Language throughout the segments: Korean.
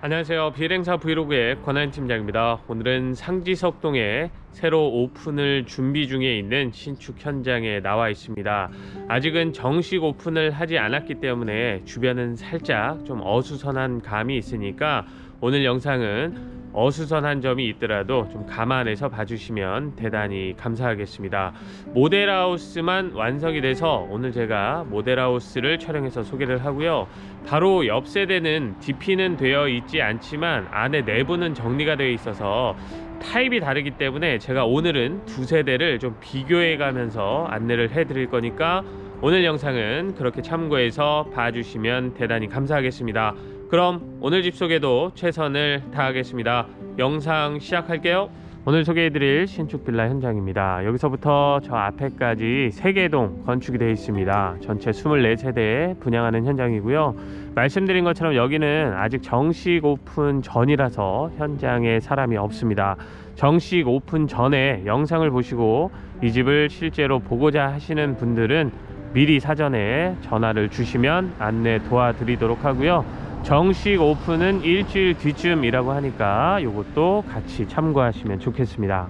안녕하세요. 비행사 브이로그의 권한 팀장입니다. 오늘은 상지석동에 새로 오픈을 준비 중에 있는 신축 현장에 나와 있습니다. 아직은 정식 오픈을 하지 않았기 때문에 주변은 살짝 좀 어수선한 감이 있으니까 오늘 영상은 어수선한 점이 있더라도 좀 감안해서 봐주시면 대단히 감사하겠습니다. 모델하우스만 완성이 돼서 오늘 제가 모델하우스를 촬영해서 소개를 하고요. 바로 옆 세대는 DP는 되어 있지 않지만 안에 내부는 정리가 되어 있어서 타입이 다르기 때문에 제가 오늘은 두 세대를 좀 비교해 가면서 안내를 해 드릴 거니까 오늘 영상은 그렇게 참고해서 봐주시면 대단히 감사하겠습니다. 그럼 오늘 집 소개도 최선을 다하겠습니다. 영상 시작할게요. 오늘 소개해드릴 신축 빌라 현장입니다. 여기서부터 저 앞에까지 3개동 건축이 되어 있습니다. 전체 24세대 분양하는 현장이고요. 말씀드린 것처럼 여기는 아직 정식 오픈 전이라서 현장에 사람이 없습니다. 정식 오픈 전에 영상을 보시고 이 집을 실제로 보고자 하시는 분들은 미리 사전에 전화를 주시면 안내 도와드리도록 하고요. 정식 오픈은 일주일 뒤쯤이라고 하니까 이것도 같이 참고하시면 좋겠습니다.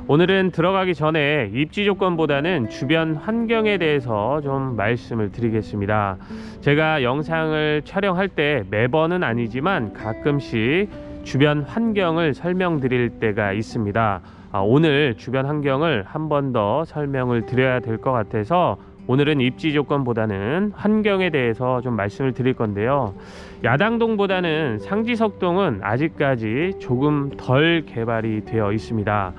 오늘은 들어가기 전에 입지 조건보다는 주변 환경에 대해서 좀 말씀을 드리겠습니다. 제가 영상을 촬영할 때 매번은 아니지만 가끔씩 주변 환경을 설명드릴 때가 있습니다. 오늘 주변 환경을 한 번 더 설명을 드려야 될 것 같아서 오늘은 입지 조건보다는 환경에 대해서 좀 말씀을 드릴 건데요. 야당동보다는 상지석동은 아직까지 조금 덜 개발이 되어 있습니다.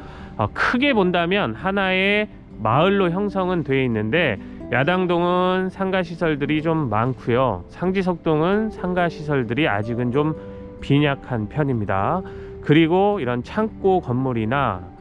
크게 본다면 하나의 마을로 형성은 되어 있는데 야당동은 상가시설들이 좀 많고요. 상지석동은 상가시설들이 아직은 좀 빈약한 편입니다. 그리고 이런 창고 건물이나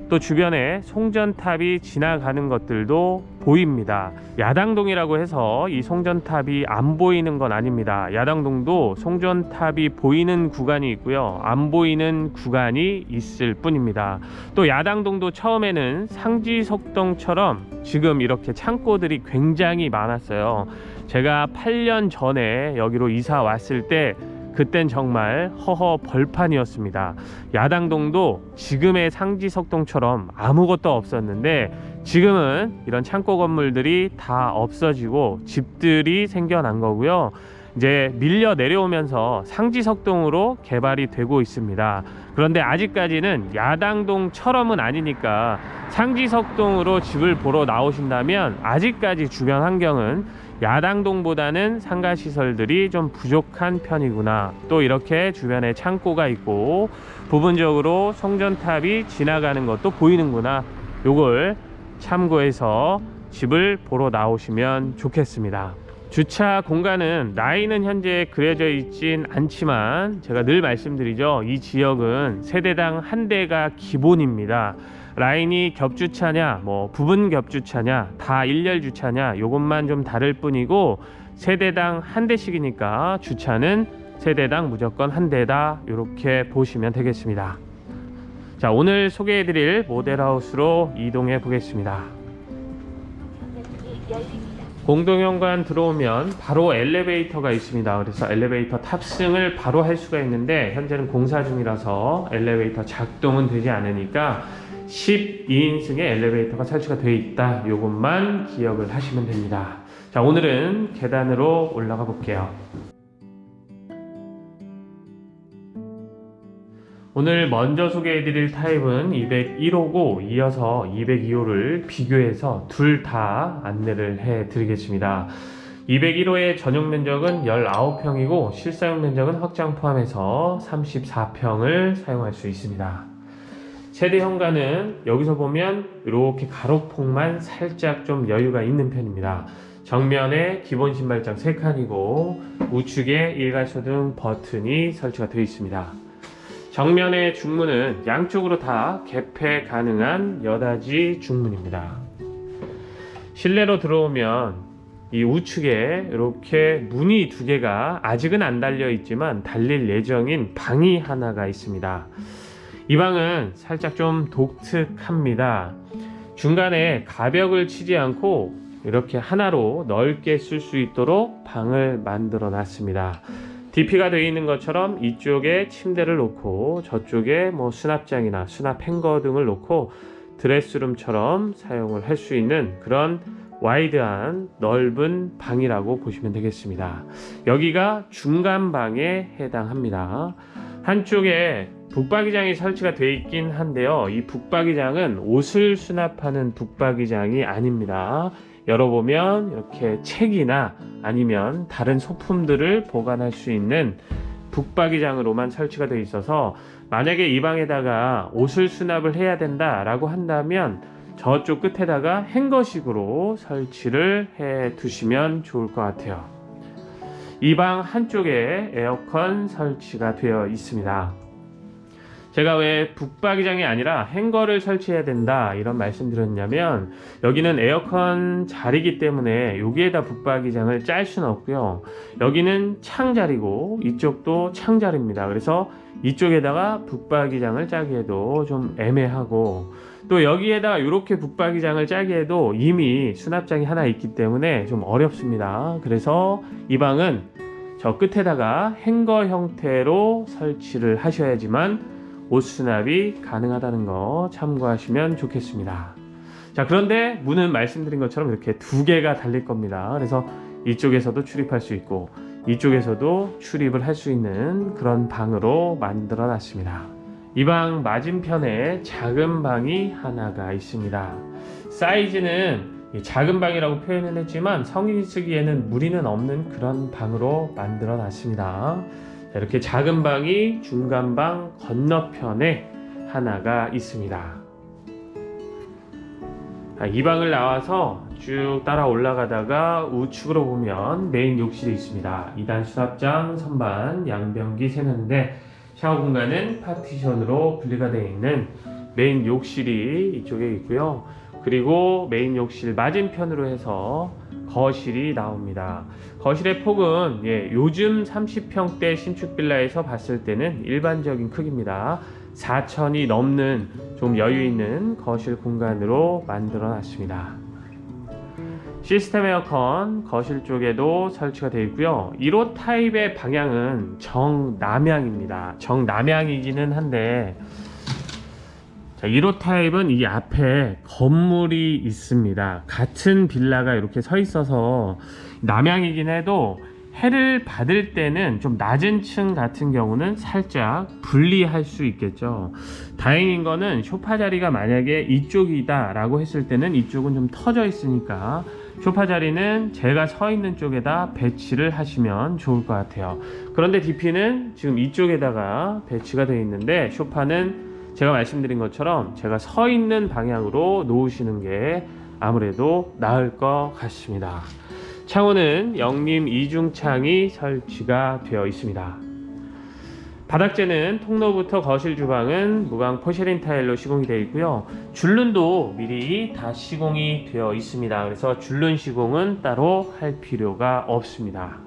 또 주변에 송전탑이 지나가는 것들도 보입니다. 야당동이라고 해서 이 송전탑이 안 보이는 건 아닙니다. 야당동도 송전탑이 보이는 구간이 있고요, 안 보이는 구간이 있을 뿐입니다. 또 야당동도 처음에는 상지석동처럼 지금 이렇게 창고들이 굉장히 많았어요. 제가 8년 전에 여기로 이사 왔을 때 그땐 정말 허허 벌판이었습니다. 야당동도 지금의 상지석동처럼 아무것도 없었는데 지금은 이런 창고 건물들이 다 없어지고 집들이 생겨난 거고요. 이제 밀려 내려오면서 상지석동으로 개발이 되고 있습니다. 그런데 아직까지는 야당동처럼은 아니니까 상지석동으로 집을 보러 나오신다면 아직까지 주변 환경은 야당동보다는 상가시설들이 좀 부족한 편이구나, 또 이렇게 주변에 창고가 있고 부분적으로 송전탑이 지나가는 것도 보이는구나, 요걸 참고해서 집을 보러 나오시면 좋겠습니다. 주차 공간은 라인은 현재 그려져 있진 않지만 제가 늘 말씀드리죠, 이 지역은 세대당 한 대가 기본입니다. 라인이 겹주차냐 뭐 부분 겹주차냐 다 일렬 주차냐 요것만 좀 다를 뿐이고 세대당 한 대씩이니까 주차는 세대당 무조건 한 대다, 이렇게 보시면 되겠습니다. 자, 오늘 소개해드릴 모델하우스로 이동해 보겠습니다. 공동현관 들어오면 바로 엘리베이터가 있습니다. 그래서 엘리베이터 탑승을 바로 할 수가 있는데 현재는 공사 중이라서 엘리베이터 작동은 되지 않으니까 12인승의 엘리베이터가 설치가 되어 있다, 이것만 기억을 하시면 됩니다. 자, 오늘은 계단으로 올라가 볼게요. 오늘 먼저 소개해드릴 타입은 201호고 이어서 202호를 비교해서 둘 다 안내를 해드리겠습니다. 201호의 전용 면적은 19평이고 실사용 면적은 확장 포함해서 34평을 사용할 수 있습니다. 세대 현관은 여기서 보면 이렇게 가로폭만 살짝 좀 여유가 있는 편입니다. 정면에 기본 신발장 3칸이고 우측에 일괄소등 버튼이 설치가 되어 있습니다. 정면의 중문은 양쪽으로 다 개폐 가능한 여닫이 중문입니다. 실내로 들어오면 이 우측에 이렇게 문이 2개가 아직은 안 달려 있지만 달릴 예정인 방이 하나가 있습니다. 이 방은 살짝 좀 독특합니다. 중간에 가벽을 치지 않고 이렇게 하나로 넓게 쓸 수 있도록 방을 만들어 놨습니다. DP가 되어 있는 것처럼 이쪽에 침대를 놓고 저쪽에 뭐 수납장이나 수납 행거 등을 놓고 드레스룸처럼 사용을 할 수 있는 그런 와이드한 넓은 방이라고 보시면 되겠습니다. 여기가 중간 방에 해당합니다. 한쪽에 북박이장이 설치가 되어 있긴 한데요, 이 북박이장은 옷을 수납하는 북박이장이 아닙니다. 열어보면 이렇게 책이나 아니면 다른 소품들을 보관할 수 있는 북박이장으로만 설치가 되어 있어서, 만약에 이 방에다가 옷을 수납을 해야 된다 라고 한다면 저쪽 끝에다가 행거식으로 설치를 해 두시면 좋을 것 같아요. 이 방 한쪽에 에어컨 설치가 되어 있습니다. 제가 왜 북박이장이 아니라 행거를 설치해야 된다 이런 말씀 드렸냐면, 여기는 에어컨 자리이기 때문에 여기에다 북박이장을 짤 수는 없고요, 여기는 창자리고 이쪽도 창자리입니다. 그래서 이쪽에다가 북박이장을 짜기에도 좀 애매하고, 또 여기에다가 이렇게 북박이장을 짜기에도 이미 수납장이 하나 있기 때문에 좀 어렵습니다. 그래서 이 방은 저 끝에다가 행거 형태로 설치를 하셔야지만 옷 수납이 가능하다는 거 참고하시면 좋겠습니다. 자, 그런데 문은 말씀드린 것처럼 이렇게 두 개가 달릴 겁니다. 그래서 이쪽에서도 출입할 수 있고 이쪽에서도 출입을 할 수 있는 그런 방으로 만들어 놨습니다. 이 방 맞은편에 작은 방이 하나가 있습니다. 사이즈는 작은 방이라고 표현을 했지만 성인이 쓰기에는 무리는 없는 그런 방으로 만들어 놨습니다. 이렇게 작은 방이 중간방 건너편에 하나가 있습니다. 이 방을 나와서 쭉 따라 올라가다가 우측으로 보면 메인 욕실이 있습니다. 2단 수납장, 선반, 양변기 세면대, 샤워 공간은 파티션으로 분리가 되어 있는 메인 욕실이 이쪽에 있고요. 그리고 메인 욕실 맞은편으로 해서 거실이 나옵니다. 거실의 폭은 요즘 30평대 신축 빌라에서 봤을 때는 일반적인 크기입니다. 4천이 넘는 좀 여유 있는 거실 공간으로 만들어 놨습니다. 시스템 에어컨 거실 쪽에도 설치가 되어 있고요. 1호 타입의 방향은 정남향입니다. 정남향이기는 한데, 자, 1호 타입은 이 앞에 건물이 있습니다. 같은 빌라가 이렇게 서 있어서 남향이긴 해도 해를 받을 때는 좀 낮은 층 같은 경우는 살짝 분리할 수 있겠죠. 다행인 거는 소파 자리가 만약에 이쪽이다 라고 했을 때는 이쪽은 좀 터져 있으니까 소파 자리는 제가 서 있는 쪽에다 배치를 하시면 좋을 것 같아요. 그런데 DP는 지금 이쪽에다가 배치가 되어 있는데, 소파는 제가 말씀드린 것처럼 제가 서 있는 방향으로 놓으시는 게 아무래도 나을 것 같습니다. 창호는 영림 이중창이 설치가 되어 있습니다. 바닥재는 통로부터 거실 주방은 무광 포세린 타일로 시공이 되어 있고요. 줄눈도 미리 다 시공이 되어 있습니다. 그래서 줄눈 시공은 따로 할 필요가 없습니다.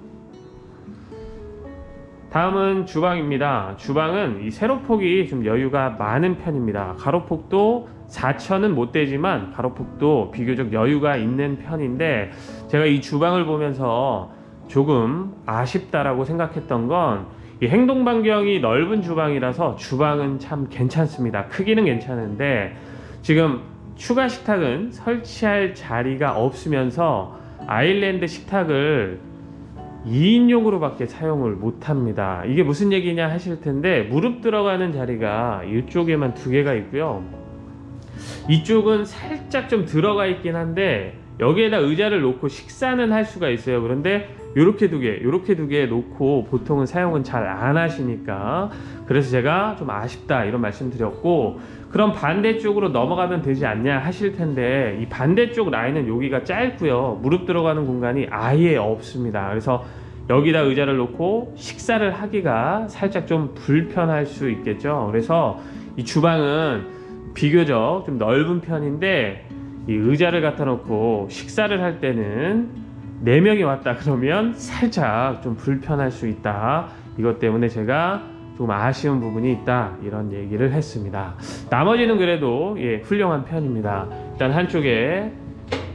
다음은 주방입니다. 주방은 이 세로폭이 좀 여유가 많은 편입니다. 가로폭도 4천은 못 되지만 가로폭도 비교적 여유가 있는 편인데, 제가 이 주방을 보면서 조금 아쉽다라고 생각했던 건 이 행동 반경이 넓은 주방이라서 주방은 참 괜찮습니다. 크기는 괜찮은데 지금 추가 식탁은 설치할 자리가 없으면서 아일랜드 식탁을 2인용으로밖에 사용을 못합니다. 이게 무슨 얘기냐 하실 텐데, 무릎 들어가는 자리가 이쪽에만 2개가 있고요. 이쪽은 살짝 좀 들어가 있긴 한데 여기에다 의자를 놓고 식사는 할 수가 있어요. 그런데 요렇게 2개, 요렇게 2개 놓고 보통은 사용은 잘 안 하시니까, 그래서 제가 좀 아쉽다 이런 말씀 드렸고, 그럼 반대쪽으로 넘어가면 되지 않냐 하실 텐데, 이 반대쪽 라인은 여기가 짧고요. 무릎 들어가는 공간이 아예 없습니다. 그래서 여기다 의자를 놓고 식사를 하기가 살짝 좀 불편할 수 있겠죠. 그래서 이 주방은 비교적 좀 넓은 편인데, 이 의자를 갖다 놓고 식사를 할 때는 4명이 왔다 그러면 살짝 좀 불편할 수 있다. 이것 때문에 제가 좀 아쉬운 부분이 있다 이런 얘기를 했습니다. 나머지는 그래도 훌륭한 편입니다. 일단 한쪽에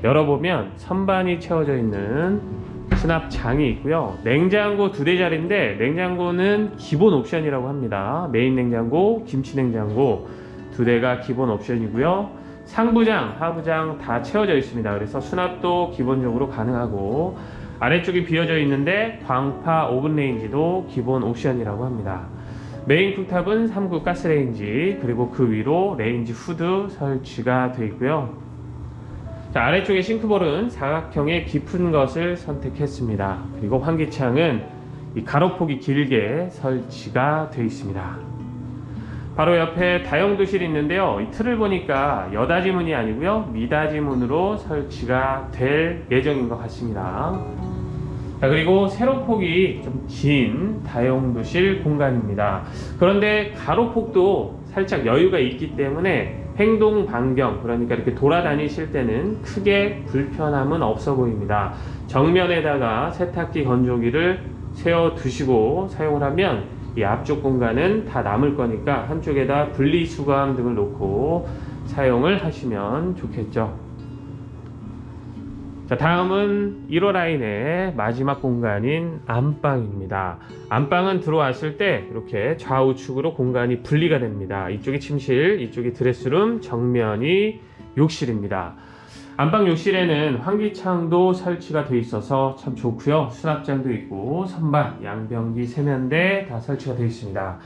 열어보면 선반이 채워져 있는 수납장이 있고요. 냉장고 2대짜리인데 냉장고는 기본 옵션이라고 합니다. 메인 냉장고, 김치 냉장고 2대가 기본 옵션이고요. 상부장, 하부장 다 채워져 있습니다. 그래서 수납도 기본적으로 가능하고 아래쪽이 비어져 있는데 광파 오븐 레인지도 기본 옵션이라고 합니다. 메인 쿡탑은 3구 가스레인지, 그리고 그 위로 레인지 후드 설치가 되어 있고요. 자, 아래쪽에 싱크볼은 사각형의 깊은 것을 선택했습니다. 그리고 환기창은 이 가로폭이 길게 설치가 되어 있습니다. 바로 옆에 다용도실이 있는데요. 이 틀을 보니까 여닫이문이 아니고요, 미닫이문으로 설치가 될 예정인 것 같습니다. 자, 그리고 세로폭이 좀 긴 다용도실 공간입니다. 그런데 가로폭도 살짝 여유가 있기 때문에 행동 반경, 그러니까 이렇게 돌아다니실 때는 크게 불편함은 없어 보입니다. 정면에다가 세탁기, 건조기를 세워 두시고 사용을 하면 이 앞쪽 공간은 다 남을 거니까 한쪽에다 분리수거함 등을 놓고 사용을 하시면 좋겠죠. 자, 다음은 1호 라인의 마지막 공간인 안방입니다. 안방은 들어왔을 때 이렇게 좌우측으로 공간이 분리가 됩니다. 이쪽이 침실, 이쪽이 드레스룸, 정면이 욕실입니다. 안방 욕실에는 환기창도 설치가 되어 있어서 참 좋고요. 수납장도 있고 선반, 양변기, 세면대 다 설치가 되어 있습니다.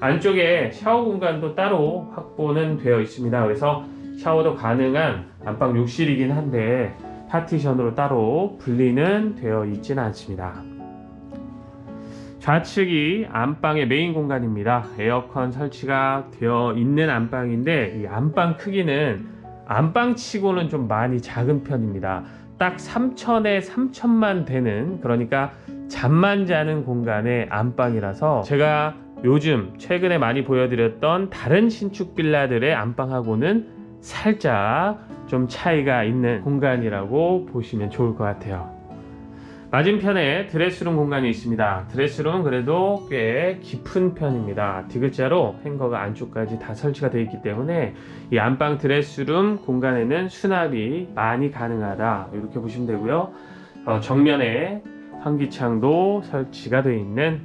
안쪽에 샤워 공간도 따로 확보는 되어 있습니다. 그래서 샤워도 가능한 안방 욕실이긴 한데 파티션으로 따로 분리는 되어 있지는 않습니다. 좌측이 안방의 메인 공간입니다. 에어컨 설치가 되어 있는 안방인데 이 안방 크기는 안방치고는 좀 많이 작은 편입니다. 딱 3천에 3천만 되는, 그러니까 잠만 자는 공간의 안방이라서 제가 요즘 최근에 많이 보여드렸던 다른 신축 빌라들의 안방하고는 살짝 좀 차이가 있는 공간이라고 보시면 좋을 것 같아요. 맞은편에 드레스룸 공간이 있습니다. 드레스룸은 그래도 꽤 깊은 편입니다. D글자로 행거가 안쪽까지 다 설치가 되어 있기 때문에 이 안방 드레스룸 공간에는 수납이 많이 가능하다, 이렇게 보시면 되고요. 정면에 환기창도 설치가 되어 있는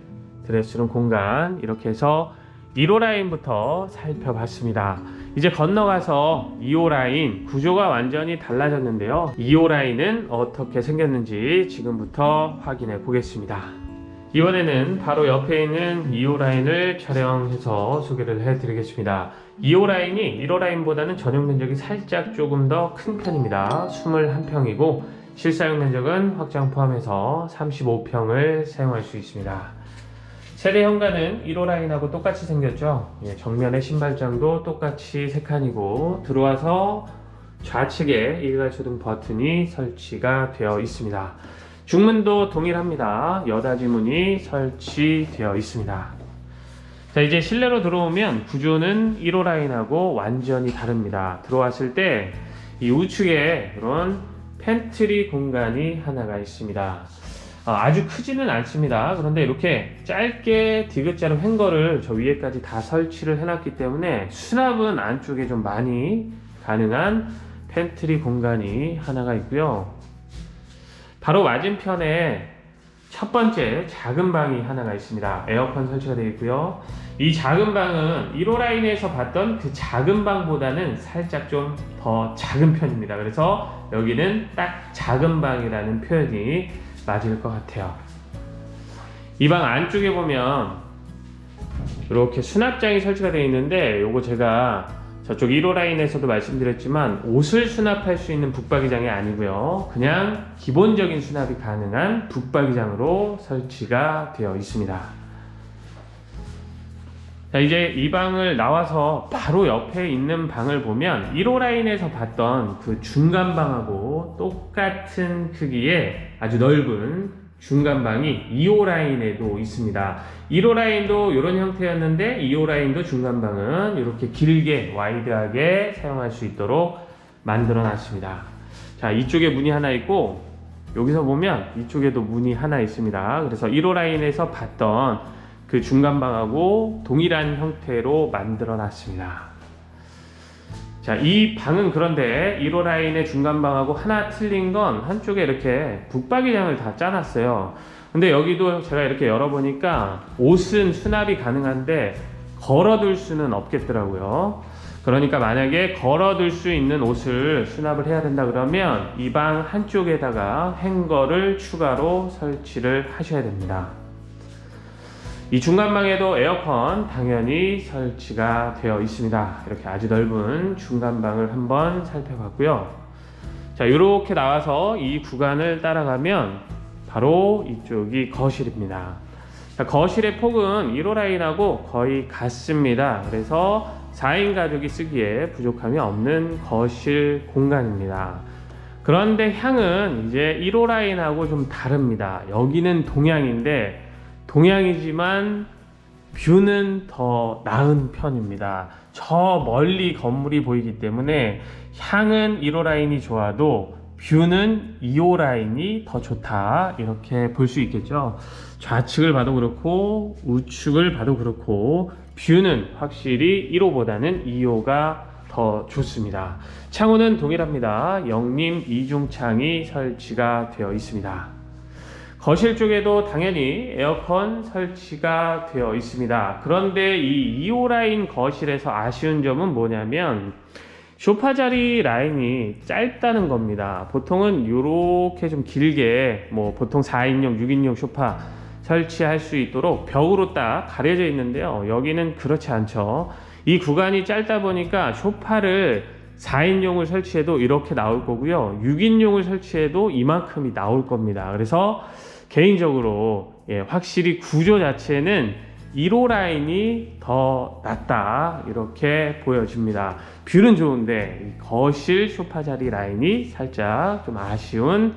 드레스룸 공간, 이렇게 해서 1호 라인부터 살펴봤습니다. 이제 건너가서 2호 라인 구조가 완전히 달라졌는데요. 2호 라인은 어떻게 생겼는지 지금부터 확인해 보겠습니다. 이번에는 바로 옆에 있는 2호 라인을 촬영해서 소개를 해드리겠습니다. 2호 라인이 1호 라인보다는 전용 면적이 살짝 조금 더 큰 편입니다. 21평이고 실사용 면적은 확장 포함해서 35평을 사용할 수 있습니다. 세대 현관은 1호 라인하고 똑같이 생겼죠. 정면에 신발장도 똑같이 3칸이고 들어와서 좌측에 일괄소등 버튼이 설치가 되어 있습니다. 중문도 동일합니다. 여닫이문이 설치되어 있습니다. 자, 이제 실내로 들어오면 구조는 1호 라인하고 완전히 다릅니다. 들어왔을 때 이 우측에 이런 팬트리 공간이 하나가 있습니다. 아주 크지는 않습니다. 그런데 이렇게 짧게 D글자로 행거를 저 위에까지 다 설치를 해놨기 때문에 수납은 안쪽에 좀 많이 가능한 팬트리 공간이 하나가 있고요. 바로 맞은편에 첫 번째 작은 방이 하나가 있습니다. 에어컨 설치가 되어 있고요. 이 작은 방은 1호 라인에서 봤던 그 작은 방보다는 살짝 좀 더 작은 편입니다. 그래서 여기는 딱 작은 방이라는 표현이 맞을 것 같아요. 이 방 안쪽에 보면 이렇게 수납장이 설치가 되어 있는데, 요거 제가 저쪽 1호 라인에서도 말씀드렸지만 옷을 수납할 수 있는 북박이장이 아니고요, 그냥 기본적인 수납이 가능한 북박이장으로 설치가 되어 있습니다. 자, 이제 이 방을 나와서 바로 옆에 있는 방을 보면 1호 라인에서 봤던 그 중간방하고 똑같은 크기의 아주 넓은 중간방이 2호 라인에도 있습니다. 1호 라인도 이런 형태였는데 2호 라인도 중간방은 이렇게 길게 와이드하게 사용할 수 있도록 만들어 놨습니다. 자, 이쪽에 문이 하나 있고 여기서 보면 이쪽에도 문이 하나 있습니다. 그래서 1호 라인에서 봤던 그 중간방하고 동일한 형태로 만들어 놨습니다. 자, 이 방은 그런데 1호 라인의 중간방하고 하나 틀린 건 한쪽에 이렇게 붙박이장을 다 짜놨어요. 근데 여기도 제가 이렇게 열어보니까 옷은 수납이 가능한데 걸어둘 수는 없겠더라고요. 그러니까 만약에 걸어둘 수 있는 옷을 수납을 해야 된다 그러면 이 방 한쪽에다가 행거를 추가로 설치를 하셔야 됩니다. 이 중간방에도 에어컨 당연히 설치가 되어 있습니다. 이렇게 아주 넓은 중간방을 한번 살펴봤고요. 자, 이렇게 나와서 이 구간을 따라가면 바로 이쪽이 거실입니다. 자, 거실의 폭은 1호 라인하고 거의 같습니다. 그래서 4인 가족이 쓰기에 부족함이 없는 거실 공간입니다. 그런데 향은 이제 1호 라인하고 좀 다릅니다. 여기는 동향인데 동향이지만 뷰는 더 나은 편입니다. 저 멀리 건물이 보이기 때문에 향은 1호 라인이 좋아도 뷰는 2호 라인이 더 좋다, 이렇게 볼 수 있겠죠. 좌측을 봐도 그렇고 우측을 봐도 그렇고 뷰는 확실히 1호보다는 2호가 더 좋습니다. 창호는 동일합니다. 영림 이중창이 설치가 되어 있습니다. 거실 쪽에도 당연히 에어컨 설치가 되어 있습니다. 그런데 이 2호 라인 거실에서 아쉬운 점은 뭐냐면 소파 자리 라인이 짧다는 겁니다. 보통은 이렇게 좀 길게 보통 4인용, 6인용 소파 설치할 수 있도록 벽으로 딱 가려져 있는데요. 여기는 그렇지 않죠. 이 구간이 짧다 보니까 소파를 4인용을 설치해도 이렇게 나올 거고요. 6인용을 설치해도 이만큼이 나올 겁니다. 그래서 개인적으로 확실히 구조 자체는 1호 라인이 더 낫다, 이렇게 보여집니다. 뷰는 좋은데 거실 소파 자리 라인이 살짝 좀 아쉬운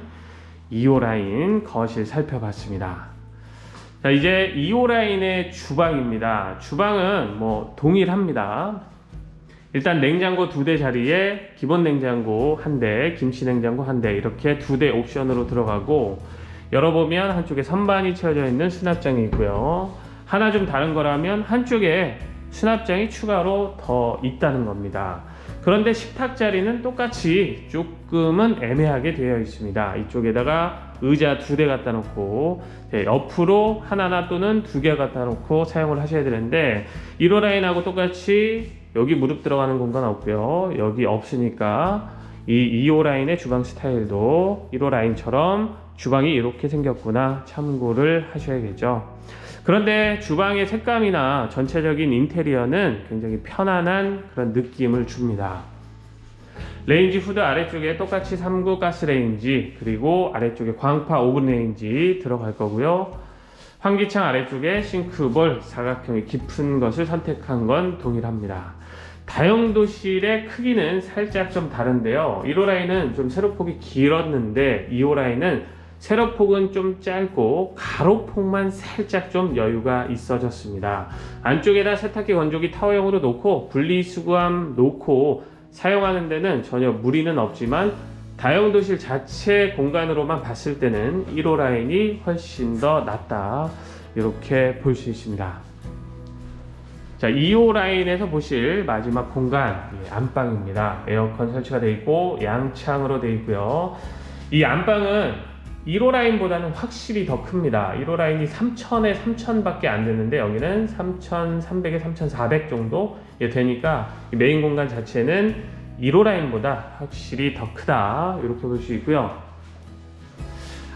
2호 라인 거실 살펴봤습니다. 자, 이제 2호 라인의 주방입니다. 주방은 동일합니다. 일단 냉장고 2대 자리에 기본 냉장고 1대, 김치 냉장고 1대, 이렇게 2대 옵션으로 들어가고, 열어보면 한쪽에 선반이 채워져 있는 수납장이 있고요. 하나 좀 다른 거라면 한쪽에 수납장이 추가로 더 있다는 겁니다. 그런데 식탁 자리는 똑같이 조금은 애매하게 되어 있습니다. 이쪽에다가 의자 2대 갖다 놓고 옆으로 하나나 또는 2개 갖다 놓고 사용을 하셔야 되는데 1호 라인하고 똑같이 여기 무릎 들어가는 공간 없고요. 여기 없으니까 이 2호 라인의 주방 스타일도 1호 라인처럼 주방이 이렇게 생겼구나 참고를 하셔야겠죠. 그런데 주방의 색감이나 전체적인 인테리어는 굉장히 편안한 그런 느낌을 줍니다. 레인지 후드 아래쪽에 똑같이 3구 가스레인지, 그리고 아래쪽에 광파 오븐 레인지 들어갈 거고요. 환기창 아래쪽에 싱크볼 사각형이 깊은 것을 선택한 건 동일합니다. 다용도실의 크기는 살짝 좀 다른데요. 1호 라인은 좀 세로폭이 길었는데 2호 라인은 세로폭은 좀 짧고 가로폭만 살짝 좀 여유가 있어졌습니다. 안쪽에다 세탁기 건조기 타워형으로 놓고 분리수거함 놓고 사용하는 데는 전혀 무리는 없지만 다용도실 자체 공간으로만 봤을 때는 1호 라인이 훨씬 더 낫다, 이렇게 볼 수 있습니다. 자, 2호 라인에서 보실 마지막 공간, 안방입니다. 에어컨 설치가 되어 있고 양창으로 되어 있고요. 이 안방은 1호 라인보다는 확실히 더 큽니다. 1호 라인이 3000에 3000밖에 안 되는데 여기는 3300에 3400 정도 되니까 이 메인 공간 자체는 1호 라인보다 확실히 더 크다, 이렇게 볼 수 있고요.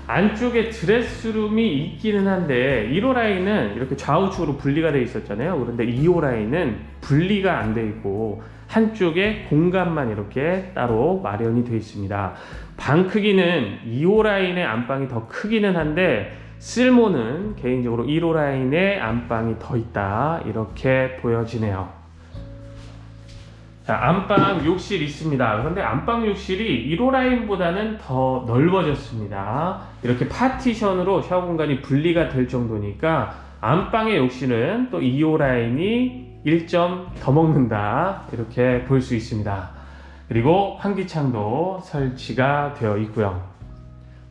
안쪽에 드레스룸이 있기는 한데 1호 라인은 이렇게 좌우측으로 분리가 되어 있었잖아요. 그런데 2호 라인은 분리가 안 되어 있고 한쪽에 공간만 이렇게 따로 마련이 되어 있습니다. 방 크기는 2호 라인의 안방이 더 크기는 한데 쓸모는 개인적으로 1호 라인의 안방이 더 있다, 이렇게 보여지네요. 자, 안방 욕실 있습니다. 그런데 안방 욕실이 1호 라인보다는 더 넓어졌습니다. 이렇게 파티션으로 샤워 공간이 분리가 될 정도니까 안방의 욕실은 또 2호 라인이 1점 더 먹는다, 이렇게 볼 수 있습니다. 그리고 환기창도 설치가 되어 있고요.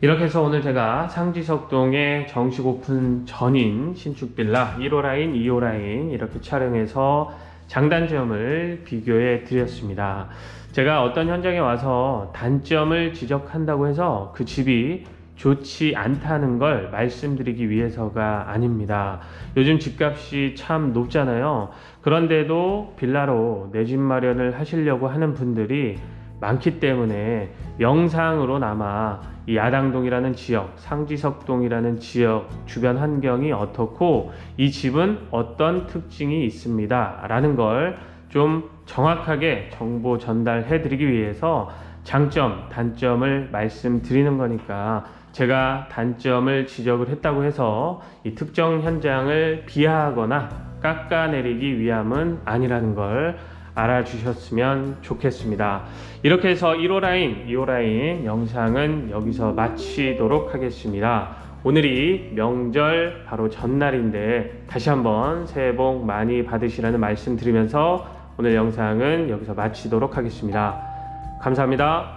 이렇게 해서 오늘 제가 상지석동의 정식 오픈 전인 신축 빌라 1호 라인, 2호 라인 이렇게 촬영해서 장단점을 비교해 드렸습니다. 제가 어떤 현장에 와서 단점을 지적한다고 해서 그 집이 좋지 않다는 걸 말씀드리기 위해서가 아닙니다. 요즘 집값이 참 높잖아요. 그런데도 빌라로 내 집 마련을 하시려고 하는 분들이 많기 때문에 영상으로나마 이 야당동이라는 지역, 상지석동이라는 지역 주변 환경이 어떻고 이 집은 어떤 특징이 있습니다 라는 걸 좀 정확하게 정보 전달해 드리기 위해서 장점, 단점을 말씀드리는 거니까 제가 단점을 지적을 했다고 해서 이 특정 현장을 비하하거나 깎아내리기 위함은 아니라는 걸 알아주셨으면 좋겠습니다. 이렇게 해서 1호 라인, 2호 라인 영상은 여기서 마치도록 하겠습니다. 오늘이 명절 바로 전날인데 다시 한번 새해 복 많이 받으시라는 말씀 드리면서 오늘 영상은 여기서 마치도록 하겠습니다. 감사합니다.